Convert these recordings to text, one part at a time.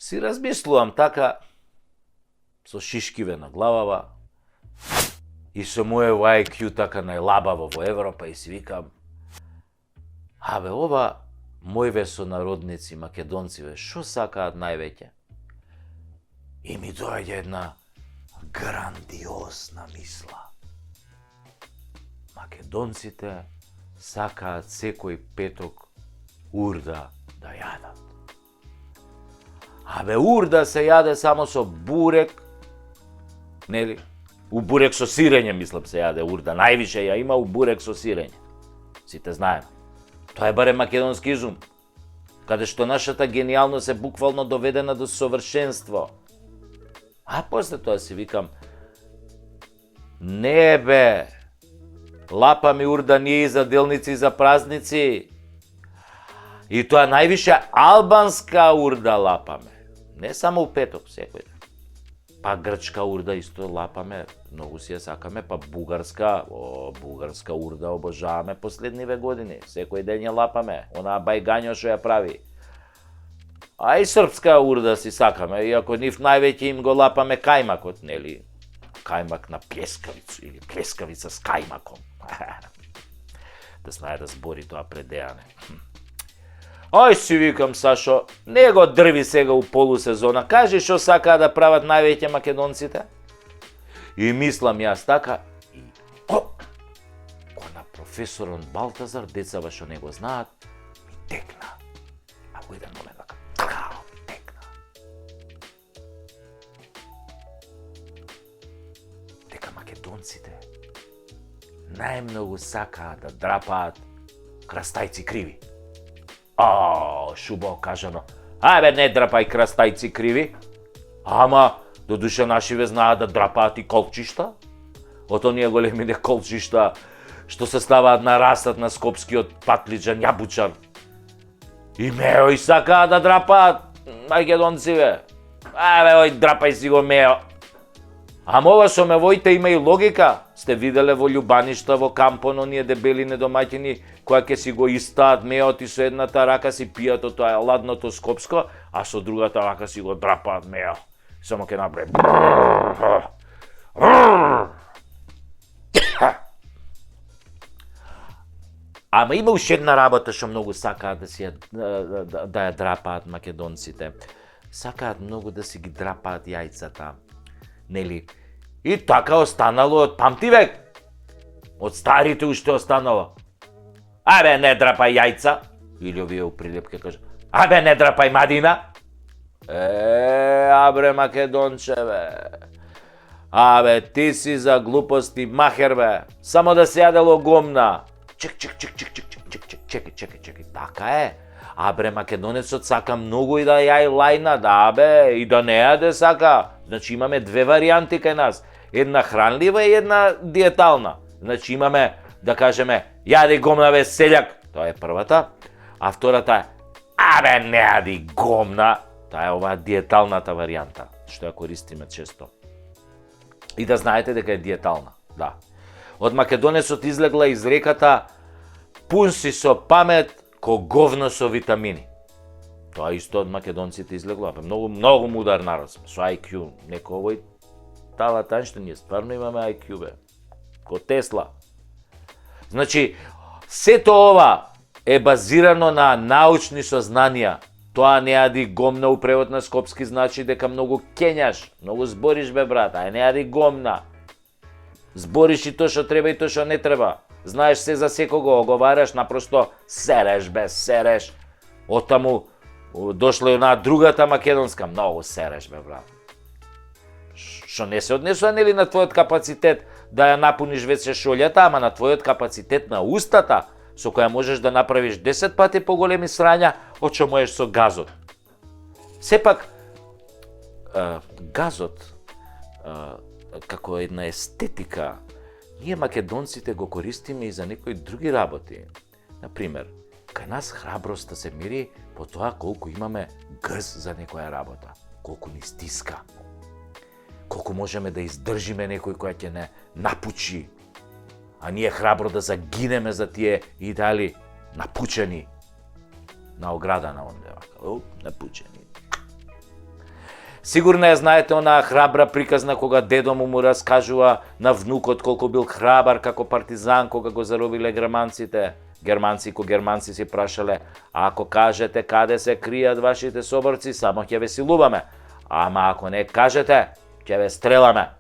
Си размислувам така, со шишкиве на главава, и со моје IQ така најлабаво во Европа, и си викам, ова мојве сонародници македонциве, шо сакаат највеќе? И ми доаѓа една грандиозна мисла. Македонците сакаат секој петок урда да јадат. Урда се јаде само со бурек, нели? У бурек со сирење, мислам, се јаде урда. Највише ја има у бурек со сирење. Сите знаеме. Тоа е барем македонски изум, каде што нашата генијалност е буквално доведена до совршенство. А после тоа си викам, не бе, лапа ми урда ние и за делници и за празници. И тоа највише албанска урда лапаме. Не само у петок, секој ден. Па грчка урда исто лапаме, многу си ја сакаме, па бугарска урда обожаваме последниве години. Секој ден ја лапаме, онаа бајгањо што ја прави. А и српска урда си сакаме, иако нив највеќе им го лапаме кајмакот, нели? Кајмак на плескавица или плескавица с кајмаком. Да знае да збори тоа пред Дејане. Ај си викам, Сашо, не го дрви сега у полусезона, кажи што сакаа да прават највеќе македонците. И мислам јас така, и ко на професорон Балтазар, децава што не го знаат, ми текна. А во еден момент така, ми текна. Дека македонците најмногу сакаа да драпаат крастајци криви. Шубаво кажано. Ајбе, не драпај крастајци криви. Ама, додуше нашиве знаат да драпаат и колчишта. Од оние големине колчишта што се ставаат на растат на скопскиот патлиџан јабучар. И мео и сакаат да драпаат македонциве. Ајбе, ој, драпај си го мео. Ама ова со мевоите има и логика. Сте виделе во љубаништа, во кампон, оние дебели недомаќини, која ќе си го истаат меот и со едната рака си пијат од тоа ладното скопско, а со другата рака си го драпаат мео. Само ќе направи. Ама има уште една работа што многу сакаат да ја драпаат македонците. Сакаат многу да си ги драпаат јајцата. Нели? И така останало од памтивек. Од старите уште останало. Абе, не драпај јајца. Или овие у прилепке кажа, абе, не драпај мадина. Абре, македончеве. Абе, ти си за глупости махер, бе. Само да се јадело гомна. Чекај. Така е. Абре, македонецот сака многу и да јај лајна, да, бе, и да не јаде сака. Значи имаме две варијанти кај нас. Една хранлива и една диетална. Значи имаме, да кажеме, јади гомна, бе, селјак. Тоа е првата. А втората е, абе, не јади гомна. Тоа е оваа диеталната варијанта, што ја користиме често. И да знаете дека е диетална, да. Од македонецот излегла изреката пун си со памет ко говно со витамини. Тоа исто од македонците излегло, многу мудар народ сме, со IQ, неко овој талатан што ние стварно имаме IQ, бе, ко Тесла. Значи, сето ова е базирано на научни сознанија. Тоа не јади гомна у превод на скопски значи дека многу кењаш, многу збориш, бе, брат, ај не јади гомна. Збориш и тоа што треба и тоа што не треба. Знаеш се за секого, оговараш, напросто сереш, бе, сереш. Оттаму дошла и на другата македонска, многу сереш, бе, брат. Што не се однесува, нели, на твојот капацитет да ја напуниш веќе шолјата, ама на твојот капацитет на устата, со која можеш да направиш 10 пати поголеми срања од што можеш со газот. Сепак, газот, како една естетика, ние македонците го користиме и за некои други работи. Например, кај нас храброста се мери по тоа колку имаме грз за некоја работа, колку ни стиска, колку можеме да издржиме некој која ќе не напучи, а ние храбро да загинеме за тие идеали напучени на ограда на онде, напучени. Сигурно ја знаете онаа храбра приказна кога дедо му раскажува на внукот колку бил храбар како партизан кога го заробиле германците. Германци си прашале: ако кажете каде се кријат вашите соборци, само ќе ве силуваме. Ама ако не кажете, ќе ве стреламе.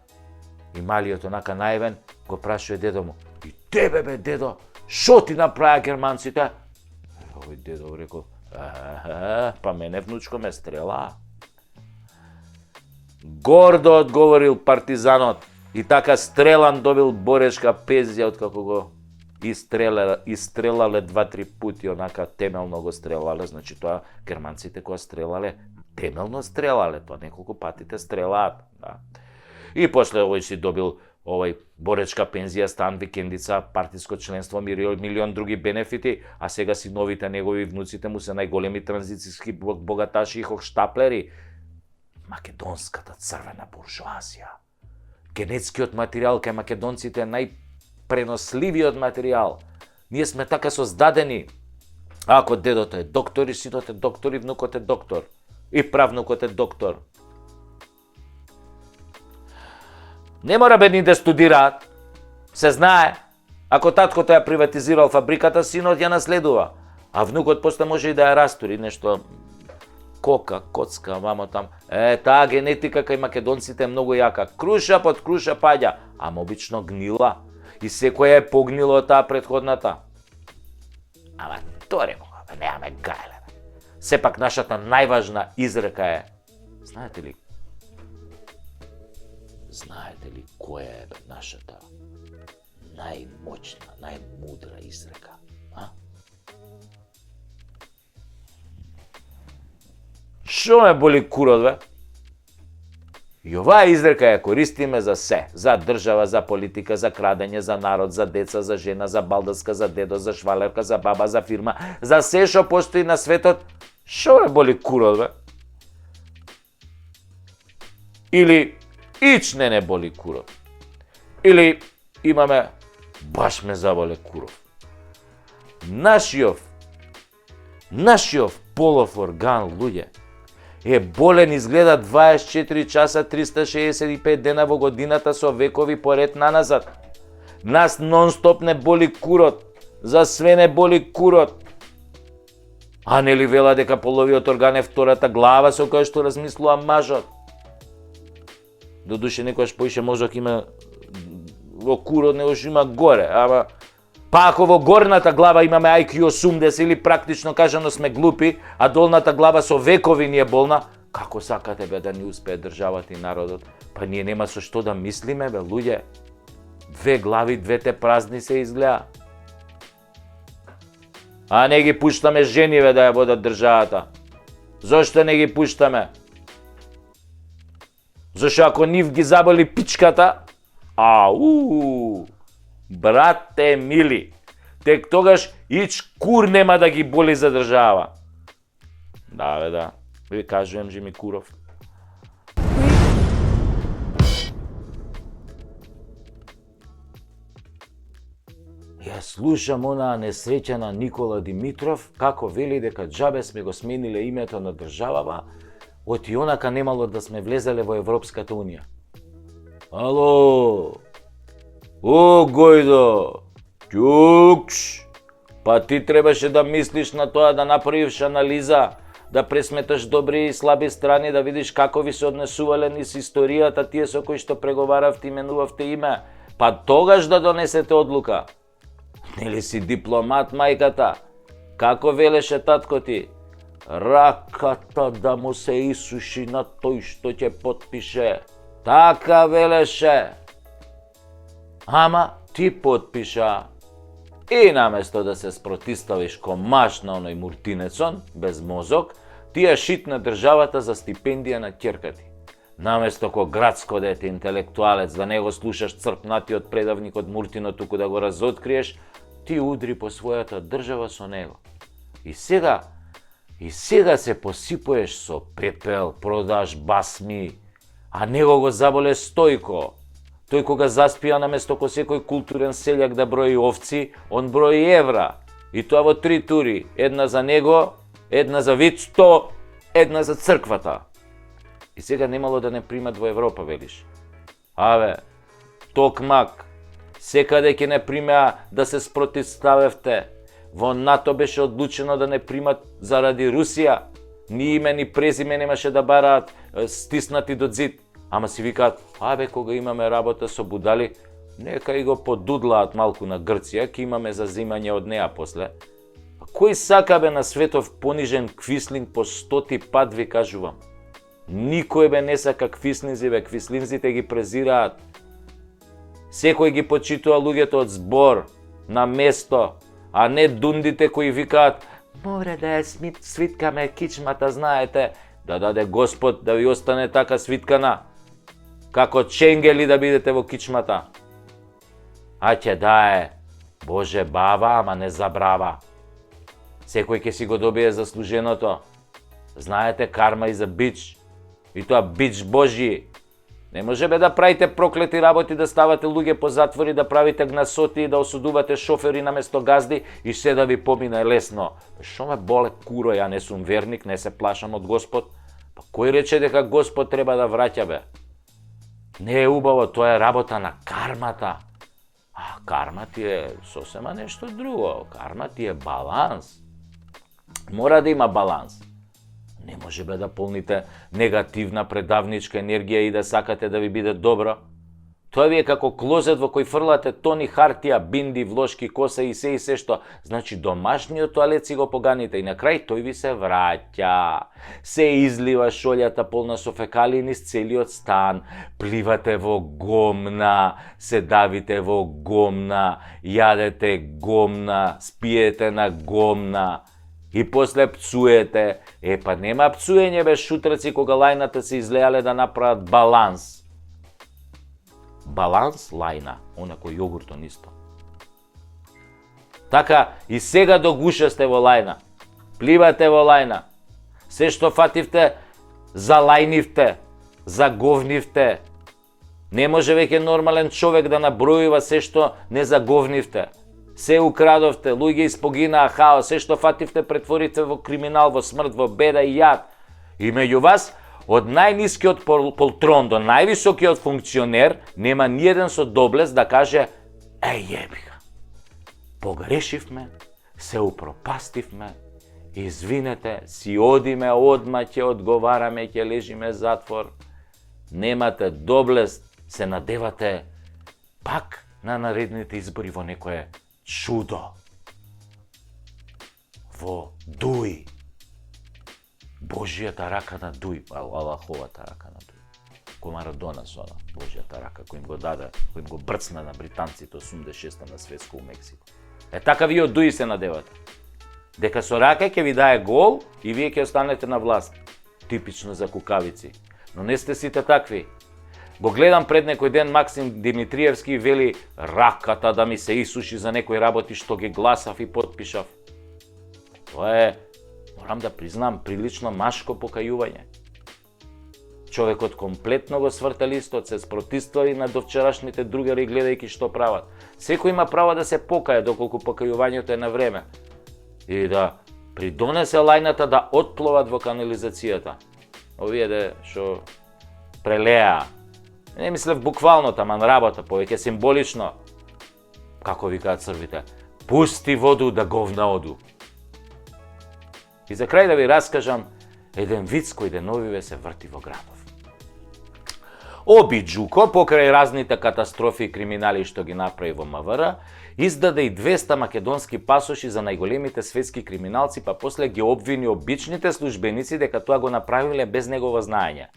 И малиот онака наивен го прашува дедо му: и тебе бе дедо, шо ти направија германците? Овој дедо рекол: па мене внучко ме стрела. Гордо одговорил партизанот и така стрелан добил борешка пензија откако го истрелале 2-3 пати, онака темелно го стрелале, значи тоа германците кога стрелале, темелно стрелале, тоа неколку пати те стрелаат, да. И после овој си добил боречка пензија, стан, викендица, партиско членство, милион други бенефити, а сега синовите негови внуците му се најголеми транзицијски богаташи и хохштаплери. Македонската црвена буржуазија. Генетскиот материјал кај македонците е најпреносливиот материјал. Ние сме така создадени. Ако дедото е доктор, и синот е доктор, и внукот е доктор, и правнукот е доктор. Не мора бедни да студираат. Се знае. Ако таткото ја приватизирал фабриката, синот ја наследува. А внукот после може и да ја растури нешто кока, коцка, мамо там. Таа генетика кај македонците е многу јака. Круша под круша паѓа, ама обично гнила. И секоја е погнила од таа претходната. Ама тоа рекога, немаме гајле. Сепак нашата најважна изрека е, знаете ли која е нашата најмоćна, најмудра изрека? Шо ме боли курот, бе? И оваа изрека ја користиме за се. За држава, за политика, за крадење, за народ, за деца, за жена, за балдаска, за дедо, за швалерка, за баба, за фирма, за се што постои на светот. Шо ме боли курот, бе? Или ич не боли курот. Или имаме баш ме заболе курот. Нашиот полов орган, луѓе, е болен изгледа 24 часа 365 дена во годината со векови поред наназад. Нас нон-стоп не боли курот, за све не боли курот. А нели вела дека половиот орган е втората глава со која што размислува мажот? Додуше некојаш поише мозок има во курот, него што има горе, ама па ако во горната глава имаме IQ 80 или практично кажано сме глупи, а долната глава со векови ни е болна, како сакате бе да ни успее државата и народот? Па ние нема со што да мислиме, бе, луѓе. Две глави, двете празни се изгледа. А не ги пуштаме жениве да ја водат државата. Зошто не ги пуштаме? Зашто ако нив ги заболи пичката, брате мили, тек тогаш ич кур нема да ги боли за држава. Да, бе, да. Ви кажувам, Жими Куров. Ја слушам онаа несреќена Никола Димитров, како вели дека џабе сме го смениле името на државава, од и онака немало да сме влезеле во Европската Унија. Ало! О, Гојдо! Ќукш! Па ти требаше да мислиш на тоа, да направиш анализа, да пресметаш добри и слаби страни, да видиш како ви се однесувале низ историјата тие со кои што преговаравте, именувавте име, па тогаш да донесете одлука. Нели си дипломат, мајката? Како велеше татко ти? Раката да му се исуши на тој што ќе потпише. Така велеше. Ама ти потпиша. И наместо да се спротиставиш комаш на оној муртинецон, без мозок, ти ја шитна државата за стипендија на ќерка ти. Наместо ко градско дете интелектуалец да не го слушаш црпнатиот предавник од Муртино, туку да го разоткриеш, ти удри по својата држава со него. И сега се посипуеш со пепел, продаш басми, а него го заболе Стојко. Тој кога заспија наместо ко секој културен селјак да брои овци, он брои евра. И тоа во 3 тури. Една за него, една за Вицто, една за црквата. И сега немало да не примат во Европа, велиш. Токмак, секаде ќе не примеа да се спротивставевте. Во НАТО беше одлучено да не примат заради Русија. Ни име, ни презиме немаше да бараат стиснати до зид. Ама си викаат, кога имаме работа со будали, нека и го подудлаат малку на Грција, ке имаме зазимање од неа после. Кој сака на светов понижен квислинг по 100 пат, ви кажувам. Никој не сака квислинзи, квислинзите ги презираат. Секој ги почитува луѓето од збор, на место, а не дундите кои викаат, море да ја свиткаме кичмата, знаете, да даде Господ да ви остане така свиткана, како ченгели да бидете во кичмата. А ќе дае, Боже бава, ама не забрава. Секој ќе си го добие заслуженото. Знаете, карма и за бич. И тоа бич Божи. Не може да правите проклети работи, да ставате луѓе по затвори, да правите гнасоти и да осудувате шофери наместо газди и се да ви помине лесно. Шо ме боле куро, ја не сум верник, не се плашам од Господ. Кој рече дека Господ треба да враќа, бе? Не е убаво, тоа е работа на кармата. Карма ти е сосема нешто друго. Карма ти е баланс. Мора да има баланс. Не може да полните негативна предавничка енергија и да сакате да ви биде добро. Тоа ви е како клозет во кој фрлате тони хартија, бинди, влошки, коса и се што. Значи домашниот тоалет си го поганите и на крај тој ви се враќа. Се излива шолјата полна со фекалии низ целиот стан. Пливате во гомна, се давите во гомна, јадете гомна, спиете на гомна. И после пцуете. Нема пцуење без шутраци кога лајната се излеале да направат баланс. Баланс лајна, онако јогуртон исто. Така и сега до гуша сте во лајна. Пливате во лајна. Се што фативте, залајнивте, заговнивте. Не може веќе нормален човек да набројува се што не заговнивте. Се украдовте, луѓе испогинаа, хаос, се што фативте претворите во криминал, во смрт, во беда и јад. И меѓу вас, од најнискиот полтрон до највисокиот функционер, нема ниеден со доблест да каже, јебига, погрешивме, се упропастивме, извинете, си одиме, одма ќе одговараме, ќе лежиме затвор. Немате доблест, се надевате пак на наредните избори во некое чудо. Во Дуј. Божијата рака на Дуј, Аллаховата рака на Дуј. Кој Марадона со она, Божијата рака, кој им го даде, кој им го брцна на британците 86-та на светско у Мексико. Така вие од Дуј се надевате. Дека со рака ќе ви дае гол и вие ќе останете на власт. Типично за кукавици. Но не сте сите такви. Го гледам пред некој ден Максим Димитриевски вели раката да ми се исуши за некои работи што ги гласав и подпишав. Тоа е, морам да признам, прилично машко покајување. Човекот комплетно го сврта листот, се спротивстави на довчерашните другари гледајќи што прават. Секој има право да се покае доколку покајувањето е на време. И да придонесе лајната да отпловат во канализацијата. Овие што прелеа. Не мислев буквално, таман работа, повеќе символично. Како викаат србите, пусти воду да говна оду. И за крај да ви раскажам еден виц кој деновиве се врти во градов. Оби Џуко, покрај разните катастрофи и криминали што ги направи во МВР, издаде и 200 македонски пасоши за најголемите светски криминалци, па после ги обвини обичните службеници дека тоа го направиле без негово знаење.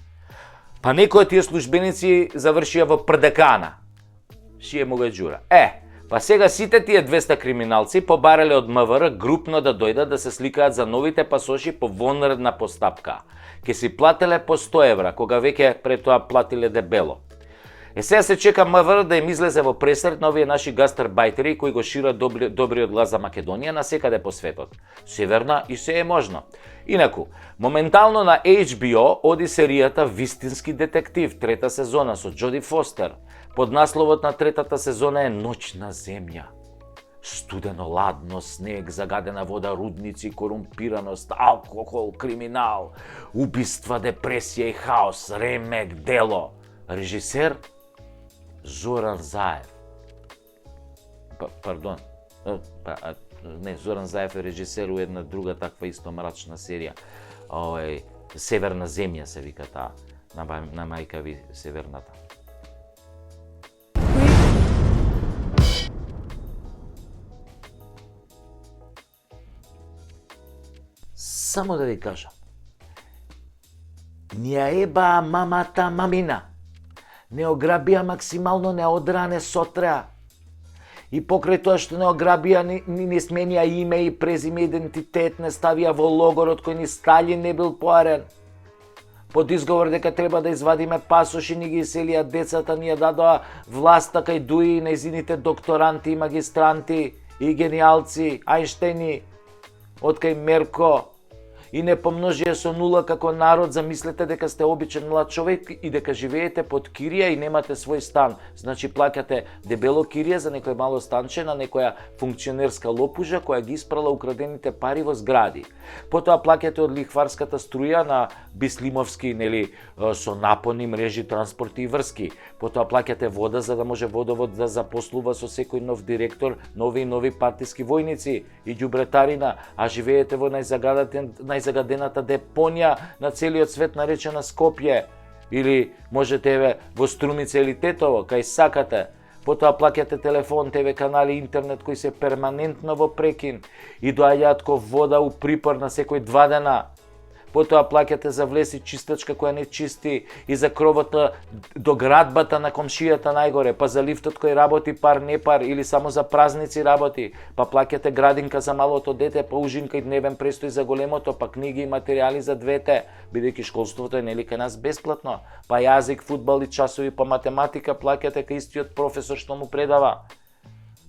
Па некои од тие службеници завршија во Прдекана. Шие му го џура. Па сега сите тие 200 криминалци побарале од МВР групно да дојдат да се сликаат за новите пасоши по вонредна постапка. Ке си плателе по 100 евра, кога веќе пред тоа платиле дебело. Сега се чека МВР да им излезе во пресрет на овие наши гастарбајтери кои го шират добриот глас за Македонија насекаде по светот. Северна и се е можно. Инаку, моментално на HBO оди серијата Вистински детектив, 3та сезона со Джоди Фостер. Под насловот на 3тата сезона е Ноќна земја. Студено, ладно, снег, загадена вода, рудници, корумпираност, алкохол, криминал, убиства, депресија и хаос, ремек, дело. Режисер Зоран Заев. Пардон. Не, Зоран Заев е режисер у една друга таква исто мрачна серија. Северна земја се вика таа, на мајка ви Северната. Само да ви кажам, ни ја ебаа мамата мамина, не ограбија максимално, не одране сотреа. И покрај тоа што не ограбија, не сменија име и презиме, идентитет, не ставија во логорот кој ни Сталин не бил поарен. Под изговор дека треба да извадиме пасоши, ни ги иселија децата, ни ја дадоа власта кај дуи и нејзините докторанти и магистранти и гениалци, Ајнштејни, од кај Мерко, и не помножија со нула како народ. Замислете дека сте обичен млад човек и дека живеете под кирија и немате свој стан. Значи плаќате дебело кирија за некој мало станче на некоја функционерска лопужа која ги испрала украдените пари во згради. Потоа плаќате од лихварската струја на Бислимовски, нели, со напони, мрежи, транспорти и врски. Потоа плаќате вода за да може водовод да запослува со секој нов директор, нови и нови партиски војници и ѓубретарина, а живеете во најзагадената депонија на целиот свет наречена Скопје, или можете во Струмица или Тетово, кај сакате. Потоа плаќате телефон, ТВ канали, интернет кои се перманентно во прекин и доаѓаат ко вода у припор на секој 2 дена. Потоа плаќате за влез и чистачка која не чисти и за кровот до градбата на комшијата најгоре, па за лифтот кој работи пар не пар или само за празници работи, па плаќате градинка за малото дете, па ужинка и дневен престој за големото, па книги и материјали за двете, бидејќи школството е нели кај нас бесплатно, па јазик, фудбал и часови по математика плаќате кај истиот професор што му предава.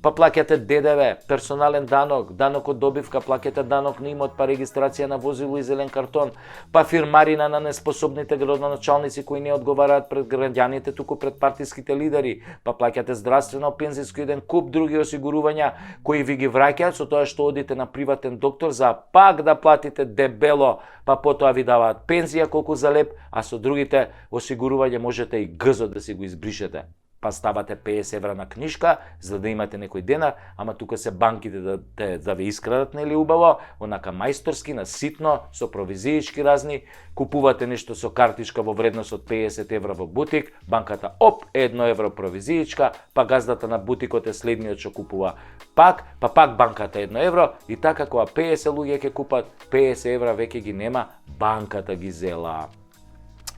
Па плаќате ДДВ, персонален данок, данок од добивка, плаќате данок на имот, па регистрација на возило и зелен картон, па фирмарина на неспособните градоначалници кои не одговараат пред граѓаните, туку пред партиските лидери, па плаќате здравствено, пензиско и еден куп други осигурувања кои ви ги враќаат со тоа што одите на приватен доктор за пак да платите дебело, па потоа ви даваат пензија колку за леп, а со другите осигурувања можете и гзот да си го избришете. Па ставате 50 евра на книжка, за да имате некој денар, ама тука се банките да ви искрадат, нели убаво, онака мајсторски, на ситно, со провизиички разни, купувате нешто со картичка во вредност од 50 евра во бутик, банката оп, 1 евро провизиичка, па газдата на бутикот е следниот што купува пак, па пак банката 1 евро, и така кога 50 луѓе ќе купат, 50 евра веќе ги нема, банката ги зела.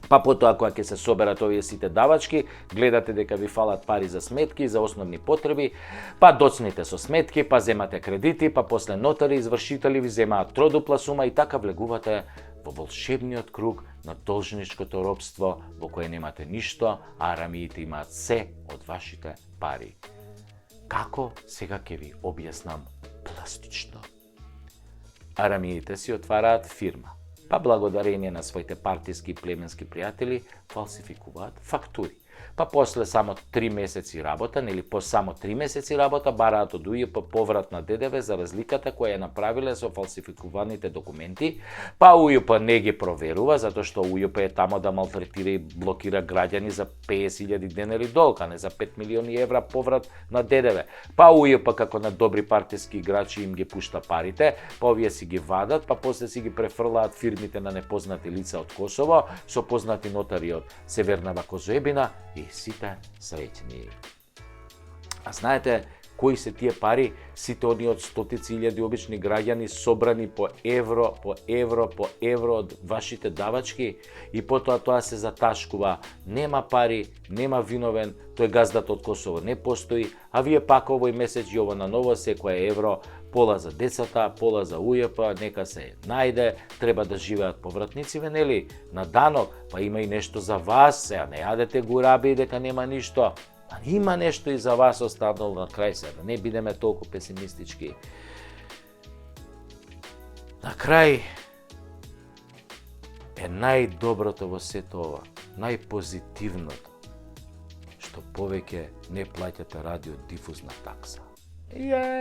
Па потоа кога ќе се соберат овие сите давачки, гледате дека ви фалат пари за сметки, за основни потреби, па доцните со сметки, па земате кредити, па после нотари извршители ви земаат тродупла сума и така влегувате во волшебниот круг на должничкото робство во кое немате ништо, а арамиите имаат се од вашите пари. Како? Сега ќе ви објаснам пластично. Арамиите си отвараат фирма, па благодарение на своите партиски и племенски пријатели фалсификуваат фактури. Па после само 3 месеци работа, нели по само 3 месеци работа, бараат од УЈП поврат на ДДВ за разликата која ја направиле со фалсификуваните документи, па УЈП не ги проверува, затоа што УЈП е тамо да малтретира и блокира граѓани за 50.000 денари долг, а не за 5 милиони евра поврат на ДДВ. Па УЈП како на добри партиски играчи им ги пушта парите, па овие си ги вадат, па после си ги префрлаат фирмите на непознати лица од Косово, со познати нотари од Северна Козоебина и сите среќни. А знаете кои се тие пари? Сите оние од стотици илјади обични граѓани собрани по евро од вашите давачки и потоа тоа се заташкува. Нема пари, нема виновен, тој газдат од Косово не постои, а вие пак овој месец и ово на ново секој евро, пола за децата, пола за УЈП, нека се најде, треба да живеат повратнициве, нели, на данок, па има и нешто за вас, сега не јадете гураби дека нема ништо, а има нешто и за вас останало на крај се, да не бидеме толку песимистички. На крај е најдоброто во сето ова, најпозитивното, што повеќе не плаќате радиодифузна такса. Yeah.